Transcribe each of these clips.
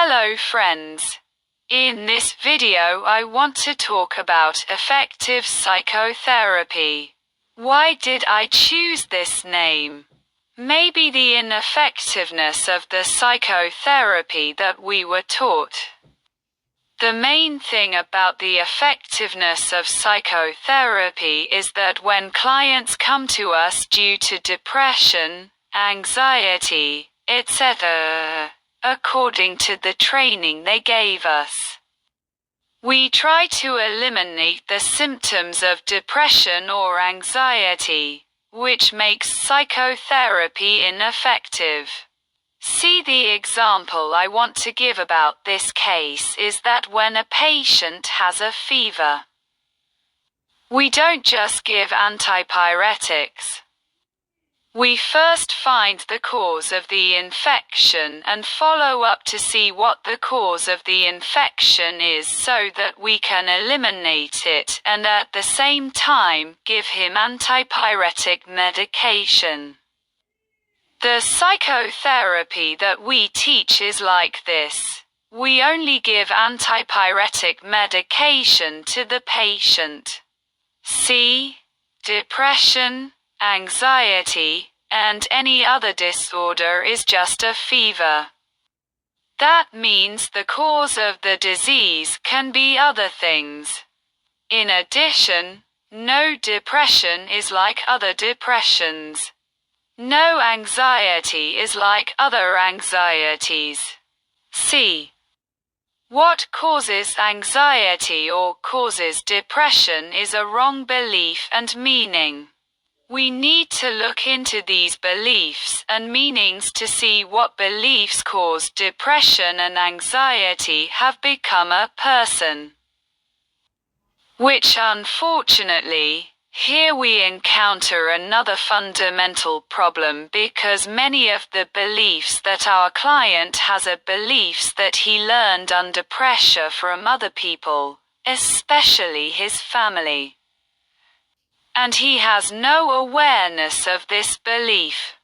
Hello friends. In this video I want to talk about effective psychotherapy. Why did I choose this name? Maybe the ineffectiveness of the psychotherapy that we were taught. The main thing about the effectiveness of psychotherapy is that when clients come to us due to depression, anxiety, etc., according to the training they gave us, we try to eliminate the symptoms of depression or anxiety, which makes psychotherapy ineffective. See, the example I want to give about this case is that when a patient has a fever, we don't just give antipyretics. We first find the cause of the infection and follow up to see what the cause of the infection is so that we can eliminate it and at the same time give him antipyretic medication. The psychotherapy that we teach is like this. We only give antipyretic medication to the patient. See, depression, anxiety, and any other disorder is just a fever. That means the cause of the disease can be other things. In addition, no depression is like other depressions. No anxiety is like other anxieties. See, what causes anxiety or causes depression is a wrong belief and meaning. We need to look into these beliefs and meanings to see what beliefs cause depression and anxiety have become a person. Which unfortunately, here we encounter another fundamental problem because many of the beliefs that our client has are beliefs that he learned under pressure from other people, especially his family. And he has no awareness of this belief.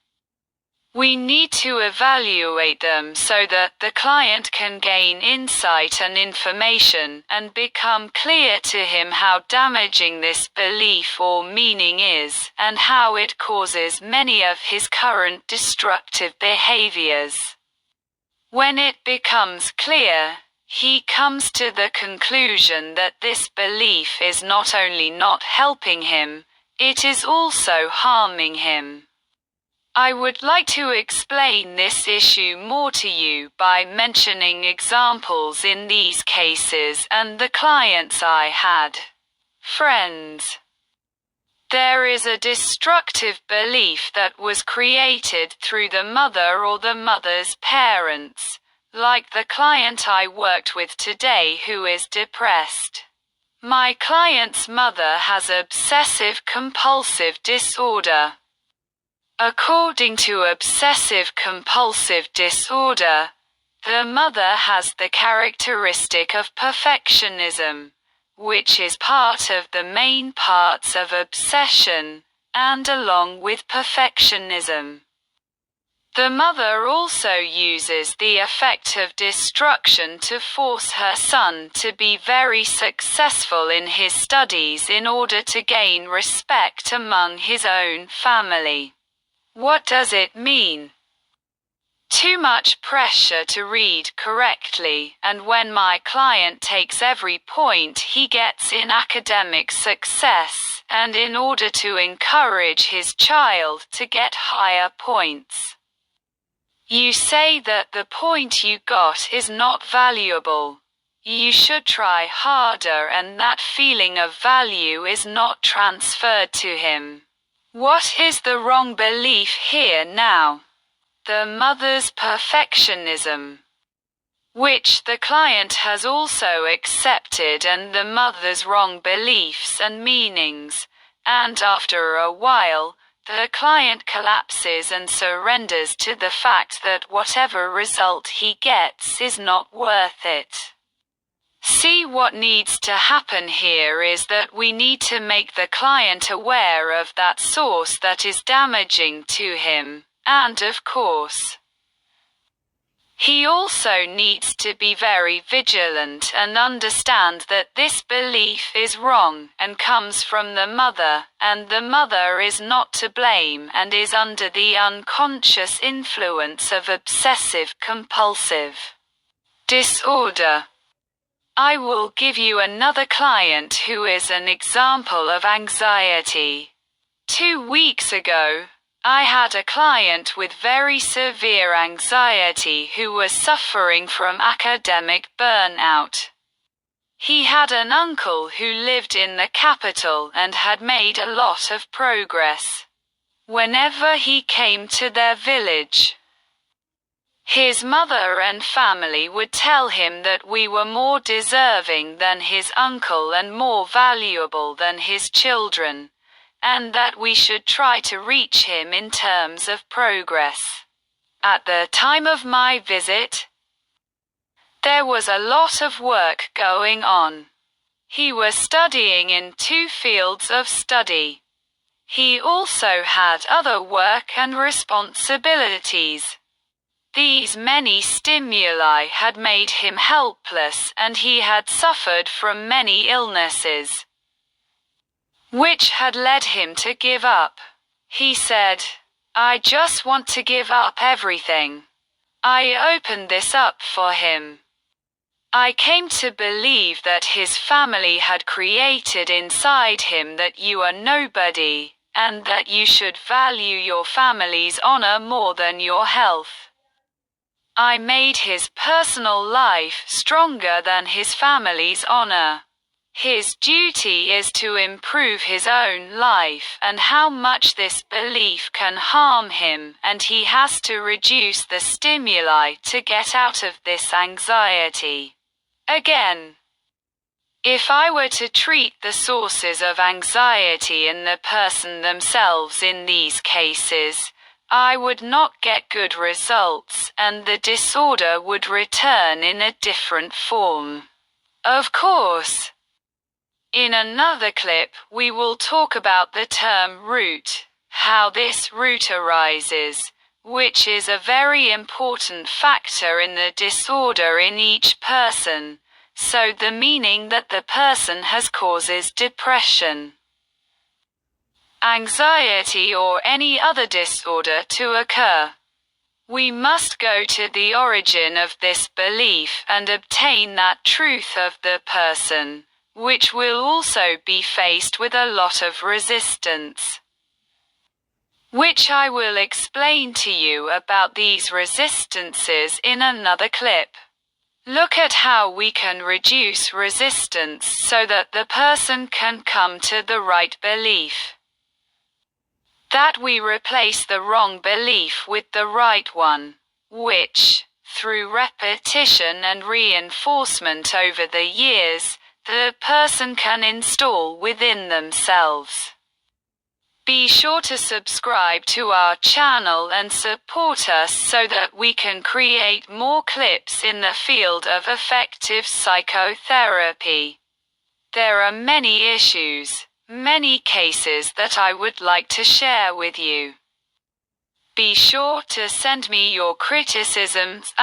We need to evaluate them so that the client can gain insight and information and become clear to him how damaging this belief or meaning is and how it causes many of his current destructive behaviors. When it becomes clear, he comes to the conclusion that this belief is not only not helping him, it is also harming him. I would like to explain this issue more to you by mentioning examples in these cases and the clients I had. Friends, there is a destructive belief that was created through the mother or the mother's parents, like the client I worked with today who is depressed. My client's mother has obsessive-compulsive disorder. According to obsessive-compulsive disorder, the mother has the characteristic of perfectionism, which is part of the main parts of obsession, and along with perfectionism, the mother also uses the effect of destruction to force her son to be very successful in his studies in order to gain respect among his own family. What does it mean? Too much pressure to read correctly, and when my client takes every point he gets in academic success, and in order to encourage his child to get higher points, you say that the point you got is not valuable. You should try harder, and that feeling of value is not transferred to him. What is the wrong belief here now? The mother's perfectionism, which the client has also accepted, and the mother's wrong beliefs and meanings, and after a while, the client collapses and surrenders to the fact that whatever result he gets is not worth it. See, what needs to happen here is that we need to make the client aware of that source that is damaging to him, and of course, He also needs to be very vigilant and understand that this belief is wrong and comes from the mother, and the mother is not to blame and is under the unconscious influence of obsessive-compulsive disorder. I will give you another client who is an example of anxiety. 2 weeks ago, I had a client with very severe anxiety who was suffering from academic burnout. He had an uncle who lived in the capital and had made a lot of progress. Whenever he came to their village, his mother and family would tell him that we were more deserving than his uncle and more valuable than his children, and that we should try to reach him in terms of progress. At the time of my visit, there was a lot of work going on. He was studying in 2 fields of study. He also had other work and responsibilities. These many stimuli had made him helpless, and he had suffered from many illnesses, which had led him to give up. He said, "I just want to give up everything." I opened this up for him. I came to believe that his family had created inside him that you are nobody, and that you should value your family's honor more than your health. I made his personal life stronger than his family's honor. His duty is to improve his own life and how much this belief can harm him, and he has to reduce the stimuli to get out of this anxiety. Again, if I were to treat the sources of anxiety in the person themselves in these cases, I would not get good results, and the disorder would return in a different form. Of course, in another clip, we will talk about the term root, how this root arises, which is a very important factor in the disorder in each person, so the meaning that the person has causes depression, anxiety or any other disorder to occur. We must go to the origin of this belief and obtain that truth of the person, which will also be faced with a lot of resistance, which I will explain to you about these resistances in another clip. Look at how we can reduce resistance so that the person can come to the right belief. That we replace the wrong belief with the right one, which, through repetition and reinforcement over the years, the person can install within themselves. Be sure to subscribe to our channel and support us so that we can create more clips in the field of effective psychotherapy. There are many issues, many cases that I would like to share with you. Be sure to send me your criticisms.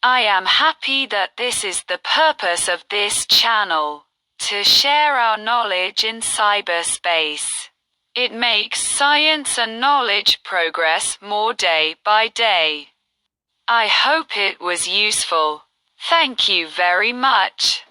I am happy that this is the purpose of this channel, to share our knowledge in cyberspace. It makes science and knowledge progress more day by day. I hope it was useful. Thank you very much.